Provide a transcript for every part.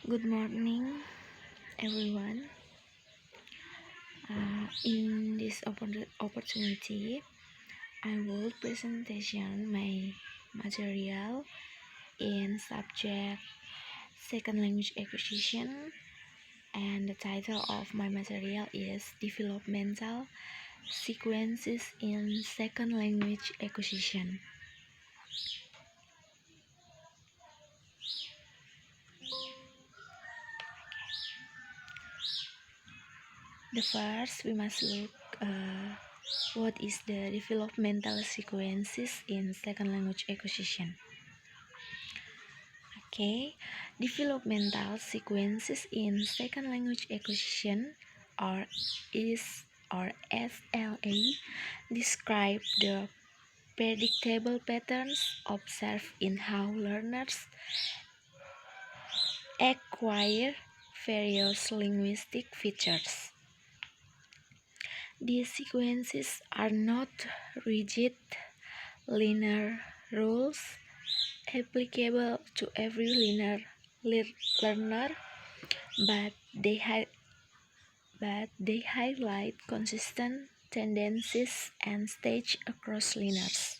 Good morning, everyone. In this opportunity, I will presentation my material in subject second language acquisition, and the title of my material is Developmental Sequences in Second Language Acquisition. The first, we must look what is the developmental sequences in second language acquisition. Okay, developmental sequences in second language acquisition or SLA describe the predictable patterns observed in how learners acquire various linguistic features. These sequences are not rigid, linear rules applicable to every learner, but they highlight consistent tendencies and stage across learners.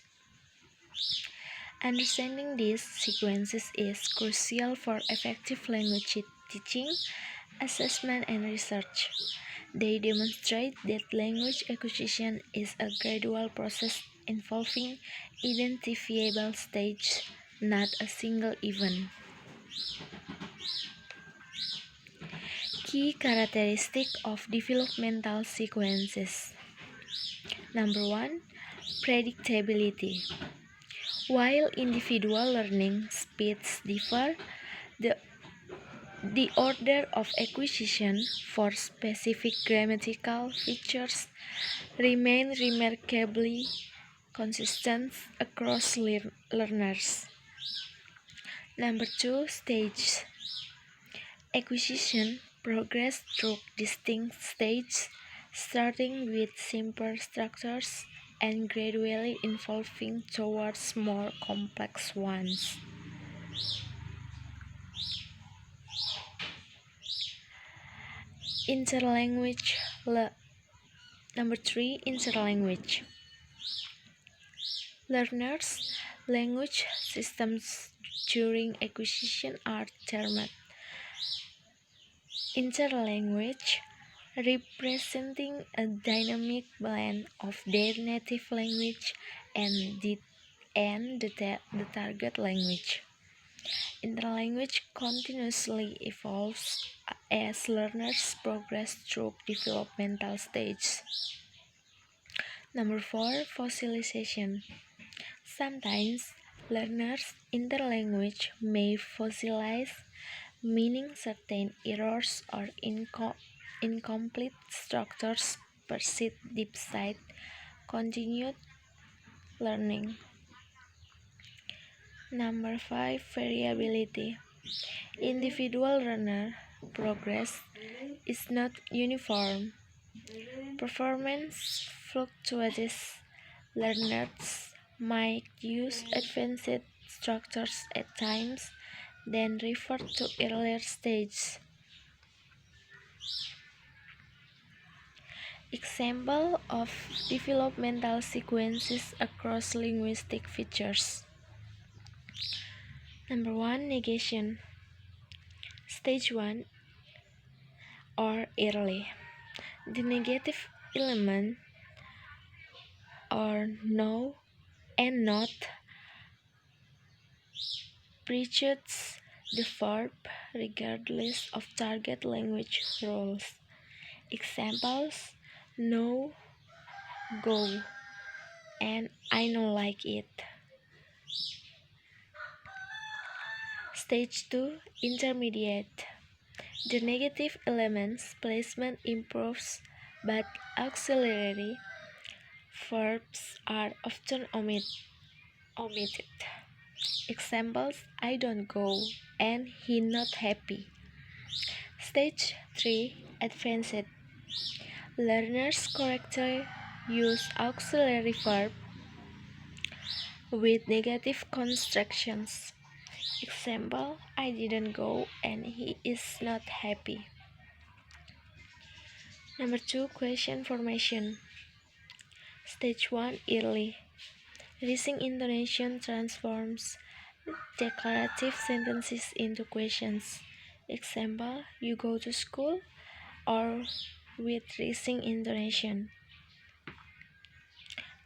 Understanding these sequences is crucial for effective language teaching, assessment, and research. They demonstrate that language acquisition is a gradual process involving identifiable stages, not a single event. Key characteristics of developmental sequences. Number 1, predictability. While individual learning speeds differ, the order of acquisition for specific grammatical features remains remarkably consistent across learners. Number 2, stages. Acquisition progress through distinct stages, starting with simpler structures and gradually evolving towards more complex ones. Interlanguage. Number 3, interlanguage. Learners' language systems during acquisition are termed interlanguage, representing a dynamic blend of their native language and the target language. Interlanguage continuously evolves as learners progress through developmental stages. Number 4, fossilization. Sometimes learners' interlanguage may fossilize, meaning certain errors or incomplete structures persist despite continued learning. Number 5, variability. Individual learner progress is not uniform. Performance fluctuates. Learners might use advanced structures at times, then refer to earlier stages. Example of developmental sequences across linguistic features. Number 1, negation. Stage 1 or early. The negative element or no and not precedes the verb regardless of target language rules. Examples: no, go, and I don't like it. Stage 2, intermediate. The negative element's placement improves, but auxiliary verbs are often omitted. Examples: I don't go and he not happy. Stage 3, advanced. Learners correctly use auxiliary verb with negative constructions. Example, I didn't go and he is not happy. Number 2, question formation. Stage 1, early. Rising intonation transforms declarative sentences into questions. Example, you go to school, or with rising intonation.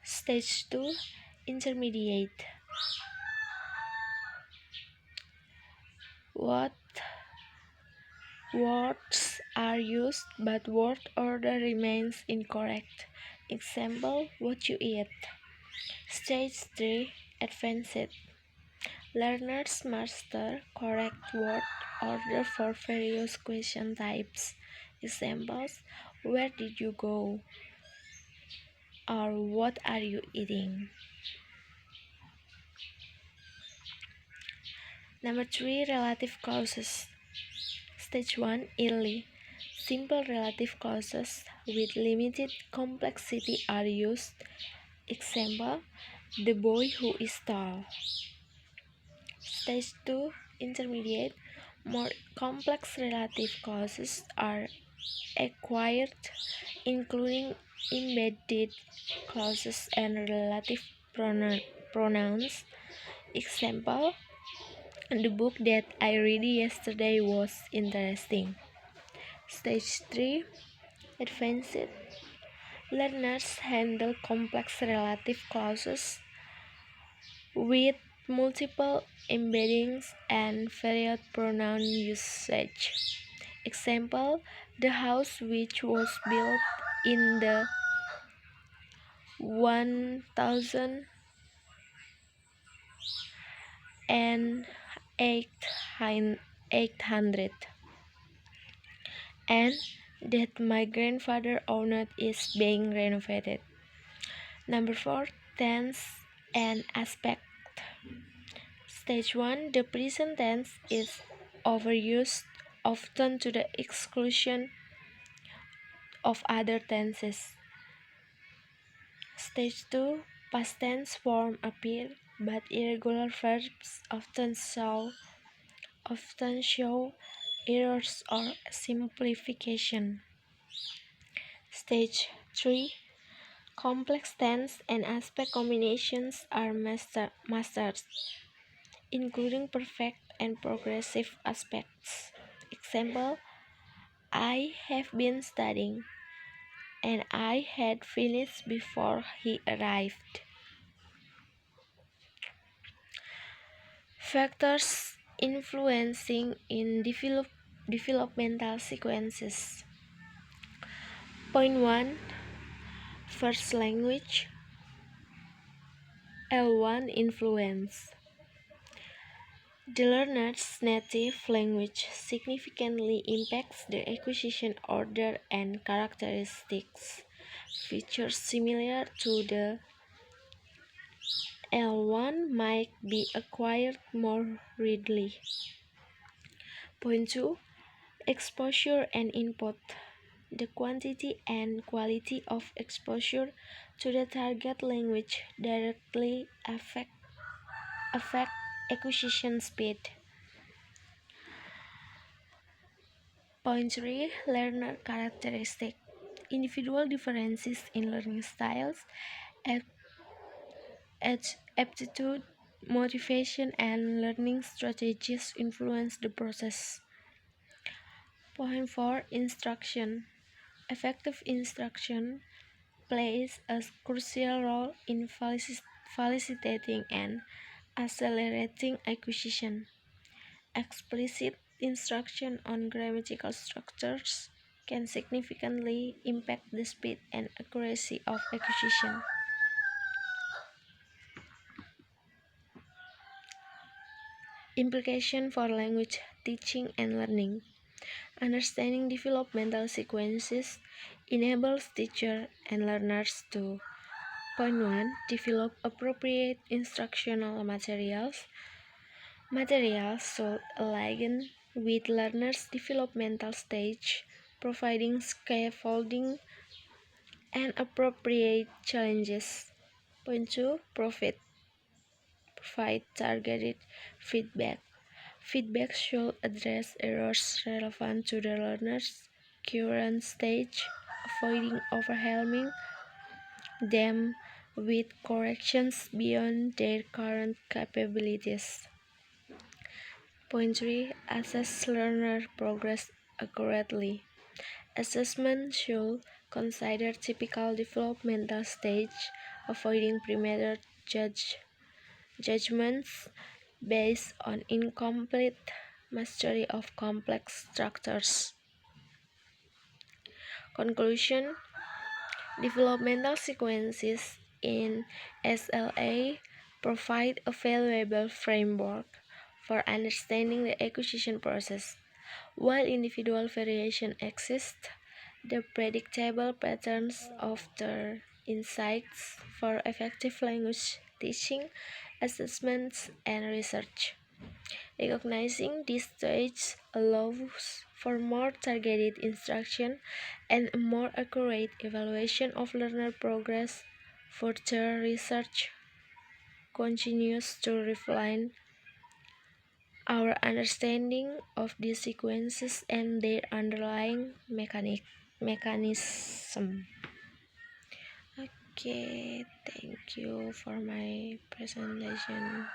Stage 2, intermediate. What words are used but word order remains incorrect. Example, what you eat. Stage 3, advanced. Learners master correct word order for various question types. Examples, where did you go? Or what are you eating? Number 3, relative clauses. Stage 1, early. Simple relative clauses with limited complexity are used. Example, the boy who is tall. Stage 2, intermediate. More complex relative clauses are acquired, including embedded clauses and relative pronouns. Example, the book that I read yesterday was interesting. Stage 3, advanced. Learners handle complex relative clauses with multiple embeddings and varied pronoun usage. Example, the house which was built in the 1800 and that my grandfather owned is being renovated. Number 4, tense and aspect. Stage 1, the present tense is overused, often to the exclusion of other tenses. Stage 2, past tense form appear, but irregular verbs often show errors or simplification. Stage 3, complex tense and aspect combinations are mastered, including perfect and progressive aspects. Example, I have been studying, and I had finished before he arrived. Factors influencing in developmental sequences. Point 1, first language. L1, influence. The learner's native language significantly impacts the acquisition order and characteristics. Features similar to the L1 might be acquired more readily. Point 2, exposure and input. The quantity and quality of exposure to the target language directly affect acquisition speed. Point 3, learner characteristic. Individual differences in learning styles, aptitude, motivation, and learning strategies influence the process. Point 4, instruction. Effective instruction plays a crucial role in facilitating and accelerating acquisition. Explicit instruction on grammatical structures can significantly impact the speed and accuracy of acquisition. Implication for language teaching and learning. Understanding developmental sequences enables teachers and learners to: Point 1, develop appropriate instructional materials. Materials should align with learners' developmental stage, providing scaffolding and appropriate challenges. Point 2, provide targeted feedback. Feedback should address errors relevant to the learner's current stage, avoiding overwhelming them with corrections beyond their current capabilities. Point 3. Assess learner progress accurately. Assessment should consider typical developmental stage, avoiding premature judgments based on incomplete mastery of complex structures. Conclusion: developmental sequences in SLA provide a valuable framework for understanding the acquisition process. While individual variation exists, the predictable patterns offer insights for effective language teaching, assessments, and research. Recognizing these stages allows for more targeted instruction and a more accurate evaluation of learner progress. Further research continues to refine our understanding of these sequences and their underlying mechanism. Okay, thank you for my presentation.